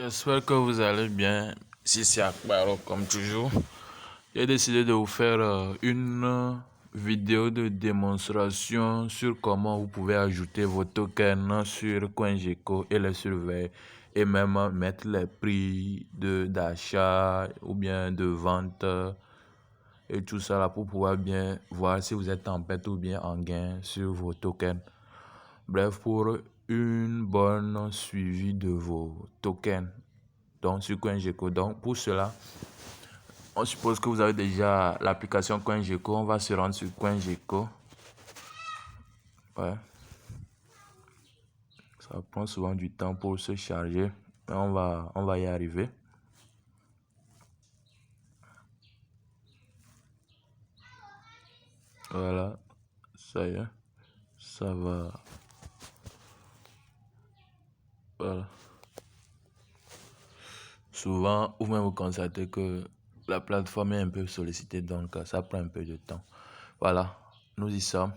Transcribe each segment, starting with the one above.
J'espère que vous allez bien. Si c'est Akbaro comme toujours, j'ai décidé de vous faire une vidéo de démonstration sur comment vous pouvez ajouter vos tokens sur CoinGecko et les surveiller et même mettre les prix d'achat ou bien de vente et tout ça là pour pouvoir bien voir si vous êtes en perte ou bien en gain sur vos tokens. Bref, pour une bonne suivi de vos tokens. Donc sur CoinGecko. Donc pour cela, on suppose que vous avez déjà l'application CoinGecko. On va se rendre sur CoinGecko. Ouais. Ça prend souvent du temps pour se charger. Mais on va y arriver. Voilà. Ça y est. Ça va. Voilà. Souvent, vous-même vous constatez que la plateforme est un peu sollicitée. Donc ça prend un peu de temps. Voilà. Nous y sommes.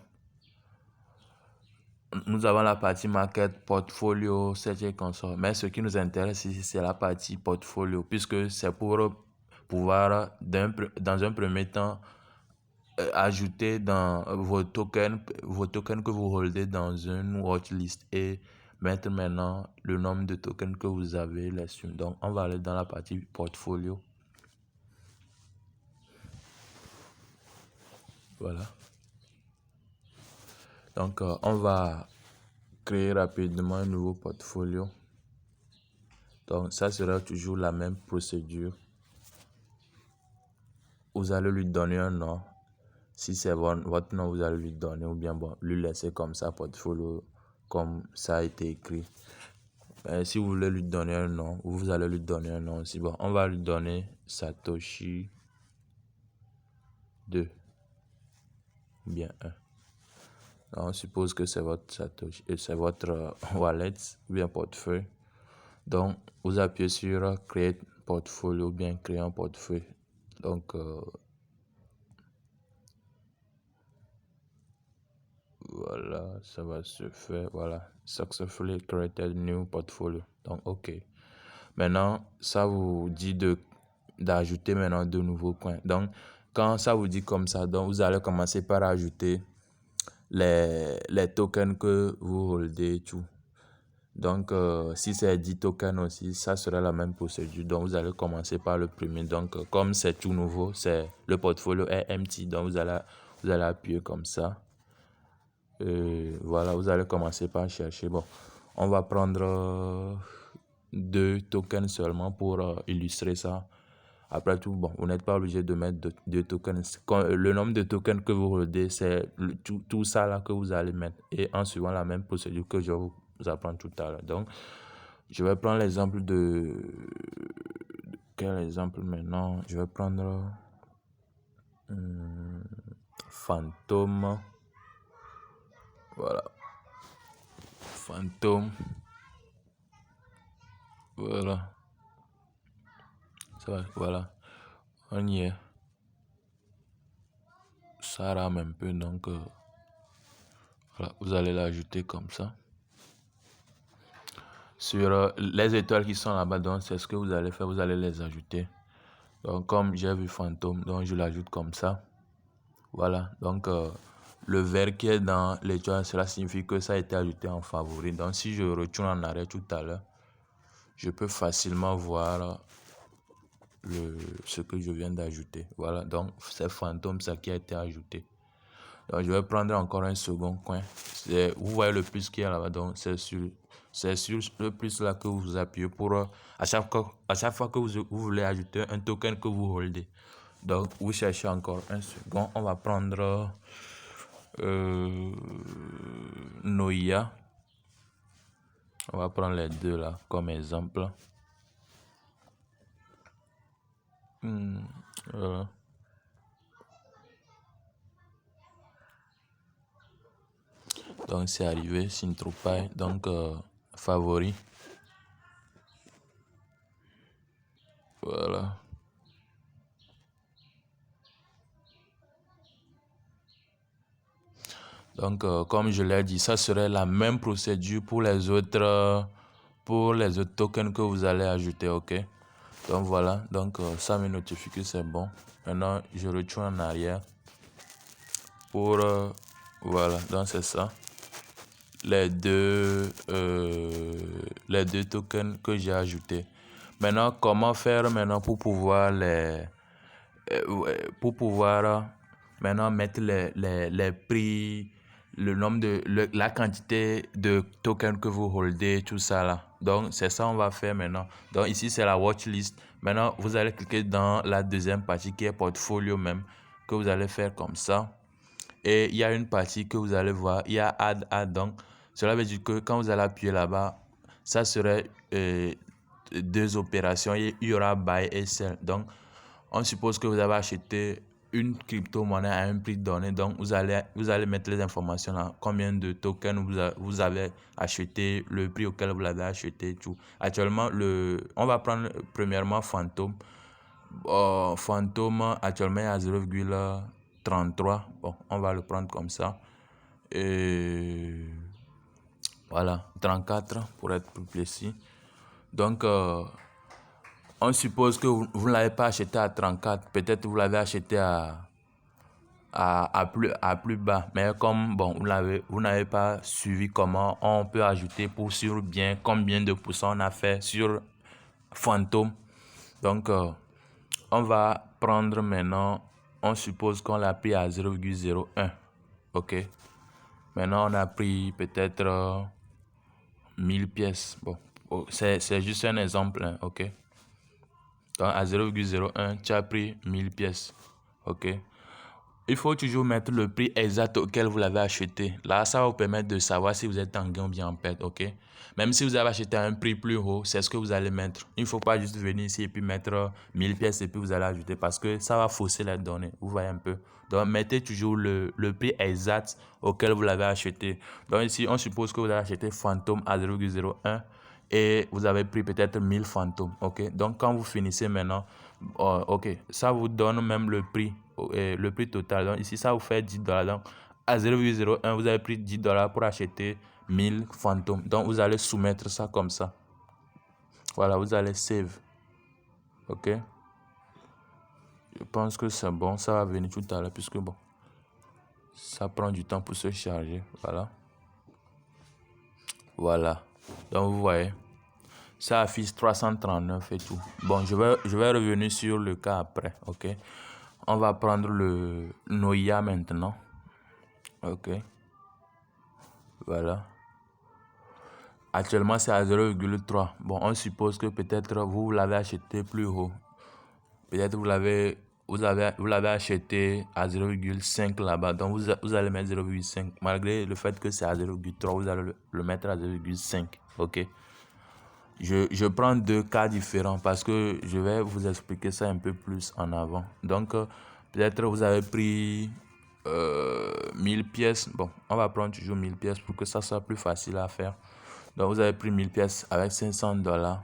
Nous avons la partie market, portfolio, search console. Mais ce qui nous intéresse ici, c'est la partie portfolio, puisque c'est pour pouvoir, dans un premier temps, ajouter dans vos tokens que vous holdez dans une watchlist et mettre maintenant le nombre de tokens que vous avez là-dessus. Donc, on va aller dans la partie portfolio. Voilà. Donc, on va créer rapidement un nouveau portfolio. Donc, ça sera toujours la même procédure. Vous allez lui donner un nom. Si c'est votre nom, vous allez lui donner ou bien bon, lui laisser comme ça, portfolio, comme ça a été écrit. Mais si vous voulez lui donner un nom, vous allez lui donner un nom aussi. Bon, on va lui donner Satoshi 2 ou bien 1. Donc, on suppose que c'est votre Satoshi, c'est votre wallet ou bien portefeuille. Donc, vous appuyez sur Create Portfolio ou bien Créer un portefeuille. Donc, voilà, ça va se faire. Voilà, successfully created new portfolio. Donc, OK. Maintenant, ça vous dit d'ajouter maintenant de nouveaux coins. Donc, quand ça vous dit comme ça, donc vous allez commencer par ajouter les tokens que vous holdez et tout. Donc, si c'est 10 tokens aussi, ça sera la même procédure. Donc, vous allez commencer par le premier. Donc, comme c'est tout nouveau, le portfolio est empty. Donc, vous allez appuyer comme ça. Voilà, vous allez commencer par chercher. Bon, on va prendre 2 tokens seulement pour illustrer ça. Après tout, bon, vous n'êtes pas obligé de mettre 2 tokens. Le nombre de tokens que vous holdez, c'est tout ça là que vous allez mettre. Et en suivant la même procédure que je vais vous apprendre tout à l'heure. Donc, je vais prendre l'exemple de... Quel exemple maintenant? Je vais prendre... Fantôme. Voilà. Fantôme. Voilà. Ça va, voilà. On y est. Ça rame un peu, donc voilà, vous allez l'ajouter comme ça. Sur les étoiles qui sont là-bas, donc c'est ce que vous allez faire, vous allez les ajouter. Donc comme j'ai vu fantôme, donc je l'ajoute comme ça. Voilà, donc le vert qui est dans l'étoile, cela signifie que ça a été ajouté en favori. Donc si je retourne en arrière tout à l'heure, je peux facilement voir ce que je viens d'ajouter. Voilà, donc c'est fantôme ça qui a été ajouté. Donc, je vais prendre encore un second coin. Vous voyez le plus qu'il y a là-bas. Donc, c'est sur le plus là que vous appuyez pour à chaque fois que vous voulez ajouter un token que vous holdez. Donc, vous cherchez encore un second. On va prendre Noia. On va prendre les deux là comme exemple. Voilà. Donc c'est arrivé, Sintroupai, donc favori. Voilà. Donc comme je l'ai dit, ça serait la même procédure pour les autres pour les autres tokens que vous allez ajouter, ok. Donc voilà, donc ça me notifie que c'est bon. Maintenant, je retourne en arrière pour voilà, donc c'est ça. Les deux tokens que j'ai ajoutés. Maintenant, comment faire maintenant pour pouvoir maintenant mettre les prix, le nombre la quantité de tokens que vous holdez, tout ça là. Donc c'est ça on va faire maintenant. Donc ici c'est la watchlist. Maintenant vous allez cliquer dans la deuxième partie qui est portfolio même, que vous allez faire comme ça. Et il y a une partie que vous allez voir, il y a add. Donc cela veut dire que quand vous allez appuyer là-bas, ça serait deux opérations. Il y aura buy et sell. Donc on suppose que vous avez acheté une crypto-monnaie à un prix donné. Donc vous allez mettre les informations là, combien de tokens vous avez acheté, le prix auquel vous l'avez acheté, tout. Actuellement, on va prendre premièrement Phantom. Phantom actuellement est à 0,33. Bon, on va le prendre comme ça. Et voilà, 34 pour être plus précis. Donc, on suppose que vous ne l'avez pas acheté à 34. Peut-être vous l'avez acheté à plus bas. Mais comme bon, vous n'avez pas suivi comment on peut ajouter pour sur bien combien de pourcents on a fait sur Phantom. Donc, on va prendre maintenant, on suppose qu'on l'a pris à 0,01. Ok. Maintenant, on a pris peut-être 1000 pièces. Bon, c'est juste un exemple. Hein, ok. Donc, à 0,01, tu as pris 1000 pièces. Ok. Il faut toujours mettre le prix exact auquel vous l'avez acheté. Là, ça va vous permettre de savoir si vous êtes en gain ou bien en perte, ok? Même si vous avez acheté à un prix plus haut, c'est ce que vous allez mettre. Il ne faut pas juste venir ici et puis mettre 1000 pièces et puis vous allez ajouter parce que ça va fausser la donnée. Vous voyez un peu. Donc, mettez toujours le prix exact auquel vous l'avez acheté. Donc, ici, on suppose que vous avez acheté Phantom à 0,01 et vous avez pris peut-être 1000 fantômes, ok? Donc, quand vous finissez maintenant, ok, ça vous donne même le prix total. Donc, ici, ça vous fait $10. Donc, à 0,01, vous avez pris $10 pour acheter 1000 fantômes. Donc, vous allez soumettre ça comme ça. Voilà, vous allez save. Ok? Je pense que c'est bon. Ça va venir tout à l'heure puisque bon, ça prend du temps pour se charger. Voilà. Voilà. Donc, vous voyez. Ça affiche 339 et tout. Bon, je vais revenir sur le cas après, ok. On va prendre le Noia maintenant. Ok. Voilà. Actuellement, c'est à 0,3. Bon, on suppose que peut-être vous l'avez acheté plus haut. Peut-être vous l'avez acheté à 0,5 là-bas. Donc, vous allez mettre 0,5. Malgré le fait que c'est à 0,3, vous allez le mettre à 0,5. Ok. Je prends deux cas différents parce que je vais vous expliquer ça un peu plus en avant. Donc, peut-être vous avez pris 1000 pièces. Bon, on va prendre toujours 1000 pièces pour que ça soit plus facile à faire. Donc, vous avez pris 1000 pièces avec $500.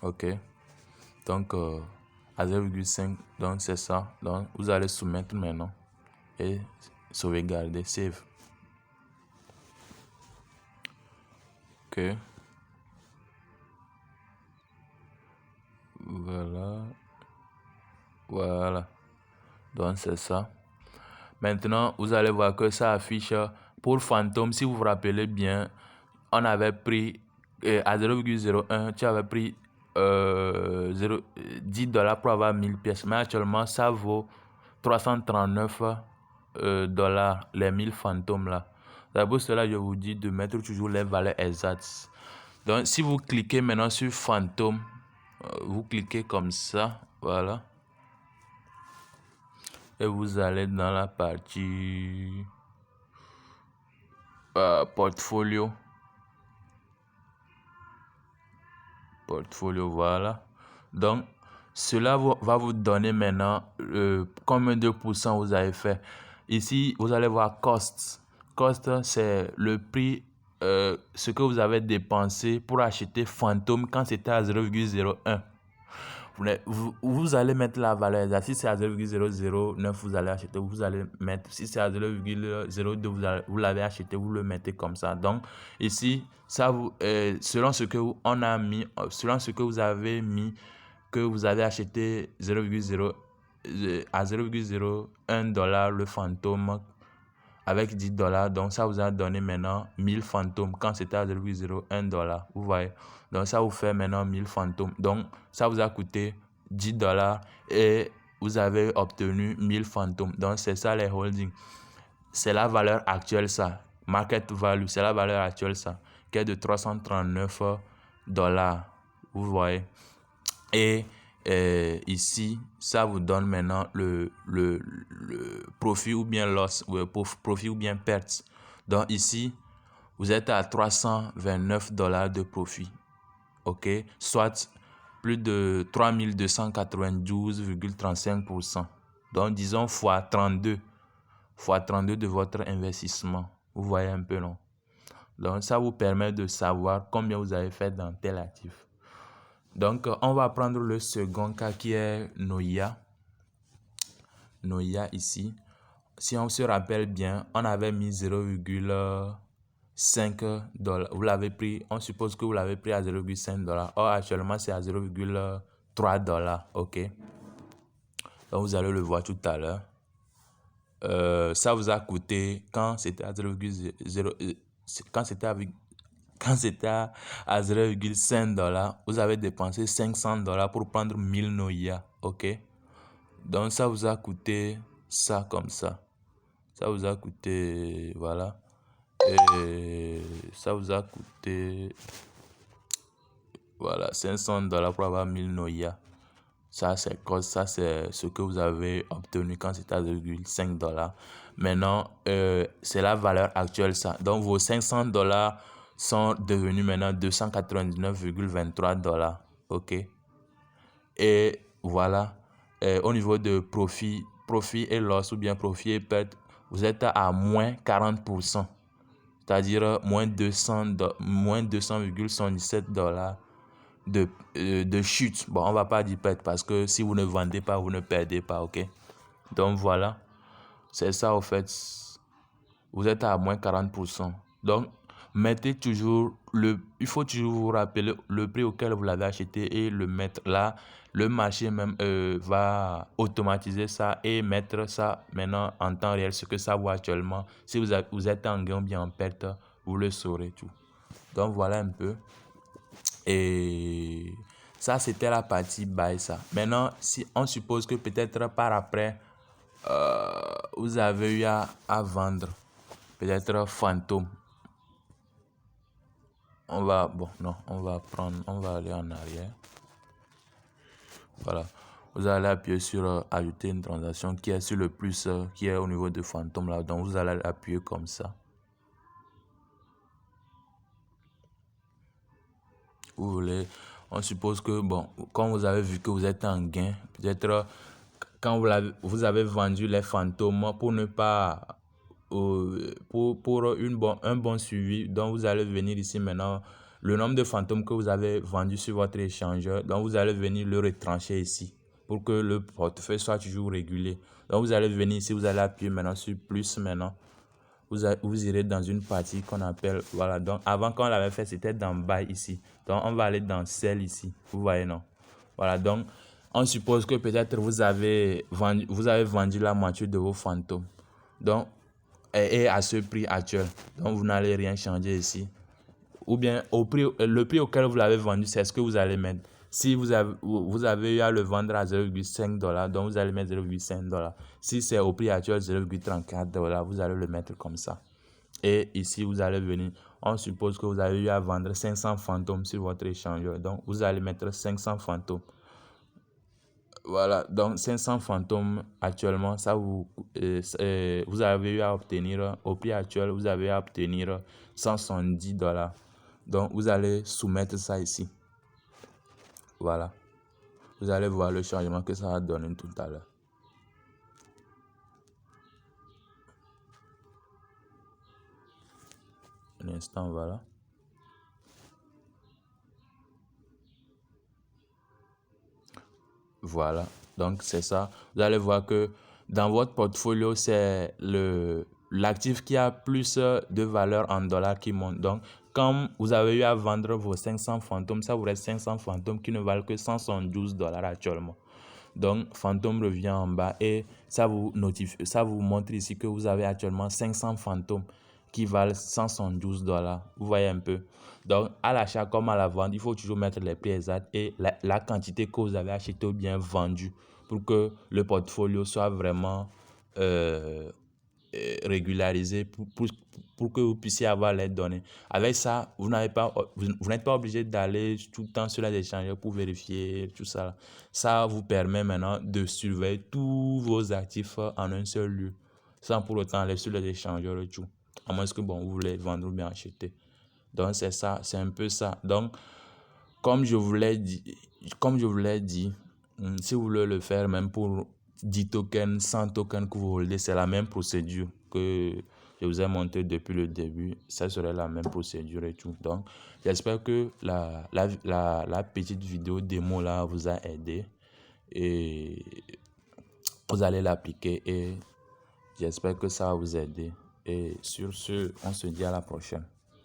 Ok. Donc, à 0,5. Donc, c'est ça. Donc, vous allez soumettre maintenant et sauvegarder. Save. Ok. Voilà. Voilà. Donc, c'est ça. Maintenant, vous allez voir que ça affiche pour Phantom. Si vous vous rappelez bien, on avait pris à 0,01, tu avais pris $10 pour avoir 1000 pièces. Mais actuellement, ça vaut 339 dollars, les 1000 fantômes là. C'est pour cela que je vous dis de mettre toujours les valeurs exactes. Donc, si vous cliquez maintenant sur Phantom, vous cliquez comme ça, voilà. Et vous allez dans la partie portfolio, voilà. Donc cela va vous donner maintenant combien de pourcents vous avez fait. Ici vous allez voir cost. C'est le prix, ce que vous avez dépensé pour acheter Phantom quand c'était à 0,01. Vous allez mettre la valeur exacte. Si c'est à 0,009, vous allez acheter, vous allez mettre. Si c'est à 0,02, vous l'avez acheté, vous le mettez comme ça. Donc, ici, ça selon ce que on a mis, selon ce que vous avez mis, que vous avez acheté 0,0 à 0,01 dollar le fantôme avec 10 dollars. Donc, ça vous a donné maintenant 1000 fantômes quand c'était à 0,01 dollar. Vous voyez? Donc, ça vous fait maintenant 1000 fantômes. Donc, ça vous a coûté 10 dollars et vous avez obtenu 1000 fantômes. Donc, c'est ça les holdings. C'est la valeur actuelle, ça. Market value, c'est la valeur actuelle, ça, qui est de 339 dollars. Vous voyez? Et ici, ça vous donne maintenant le profit ou bien loss, profit ou bien perte. Donc ici, vous êtes à 329 dollars de profit. OK? Soit plus de 3292,35%. Donc disons fois 32 de votre investissement. Vous voyez un peu, non? Donc ça vous permet de savoir combien vous avez fait dans tel actif. Donc, on va prendre le second cas qui est Noia. Noia ici. Si on se rappelle bien, on avait mis 0,5 dollars. Vous l'avez pris, on suppose que vous l'avez pris à 0,5 dollars. Or, actuellement, c'est à 0,3 dollars. OK. Donc, vous allez le voir tout à l'heure. Ça vous a coûté, quand c'était à 0,0, quand c'était à 0,5 dollars, vous avez dépensé 500 dollars pour prendre 1000 Noia. OK? Donc, ça vous a coûté ça comme ça. Ça vous a coûté, voilà. Et ça vous a coûté, voilà, 500 dollars pour avoir 1000 Noia. Ça, c'est ce que vous avez obtenu quand c'était à 0,5 dollars. Maintenant, c'est la valeur actuelle, ça. Donc, vos 500 dollars sont devenus maintenant 299,23 dollars. OK? Et voilà. Au niveau de profit et loss ou bien profit et perte, vous êtes à moins 40%. C'est-à-dire moins 200,77 dollars de chute. Bon, on va pas dire perte parce que si vous ne vendez pas, vous ne perdez pas, ok? Donc voilà, c'est ça au fait. Vous êtes à moins 40%. Donc, mettez toujours il faut toujours vous rappeler le prix auquel vous l'avez acheté et le mettre là. Le marché même va automatiser ça et mettre ça maintenant en temps réel, ce que ça vaut actuellement. Si vous êtes en gain ou bien en perte, vous le saurez tout. Donc voilà un peu. Et ça, c'était la partie buy ça. Maintenant, si on suppose que peut-être par après, vous avez eu à vendre, peut-être fantôme. On va aller en arrière. Voilà. Vous allez appuyer sur ajouter une transaction qui est sur le plus, qui est au niveau de fantôme là. Donc, vous allez appuyer comme ça. Vous voulez, on suppose que, bon, quand vous avez vu que vous êtes en gain, peut-être quand vous avez vendu les fantômes pour ne pas, pour un bon suivi, donc vous allez venir ici maintenant, le nombre de fantômes que vous avez vendu sur votre échangeur, donc vous allez venir le retrancher ici pour que le portefeuille soit toujours régulier. Donc vous allez venir ici, vous allez appuyer maintenant sur plus maintenant. Vous irez dans une partie qu'on appelle, voilà, donc avant quand on l'avait fait, c'était dans buy ici. Donc on va aller dans sell ici, vous voyez, non? Voilà, donc on suppose que peut-être vous avez vendu la moitié de vos fantômes. Donc, et à ce prix actuel. Donc vous n'allez rien changer ici. Ou bien le prix auquel vous l'avez vendu, c'est ce que vous allez mettre. Si vous avez eu à le vendre à 0,5 dollars, donc vous allez mettre 0,5 dollars. Si c'est au prix actuel 0,34 dollars, vous allez le mettre comme ça. Et ici, vous allez venir. On suppose que vous avez eu à vendre 500 fantômes sur votre échangeur. Donc, vous allez mettre 500 fantômes. Voilà, donc 500 fantômes actuellement, ça vous avez eu à obtenir, au prix actuel, vous avez eu à obtenir 170 dollars. Donc, vous allez soumettre ça ici. Voilà. Vous allez voir le changement que ça va donner tout à l'heure. Un instant, voilà. Voilà, donc c'est ça. Vous allez voir que dans votre portfolio, c'est l'actif qui a plus de valeur en dollars qui monte. Donc, quand vous avez eu à vendre vos 500 fantômes, ça vous reste 500 fantômes qui ne valent que 172 dollars actuellement. Donc, fantôme revient en bas et ça vous notifie, ça vous montre ici que vous avez actuellement 500 fantômes qui valent 172 dollars. Vous voyez un peu. Donc, à l'achat comme à la vente, il faut toujours mettre les prix exacts et la quantité que vous avez acheté ou bien vendu pour que le portfolio soit vraiment régularisé pour que vous puissiez avoir les données. Avec ça, vous n'êtes pas obligé d'aller tout le temps sur les échangeurs pour vérifier tout ça. Ça vous permet maintenant de surveiller tous vos actifs en un seul lieu, sans pour autant aller sur les échangeurs et tout. À moins que vous voulez vendre ou bien acheter. Donc c'est ça, c'est un peu ça. Donc, comme je vous l'ai dit, si vous voulez le faire même pour 10 tokens, 100 tokens que vous holdez, c'est la même procédure que je vous ai montré depuis le début. Ça serait la même procédure et tout. Donc, j'espère que la petite vidéo démo là vous a aidé et vous allez l'appliquer et j'espère que ça va vous aider. Et sur ce, on se dit à la prochaine.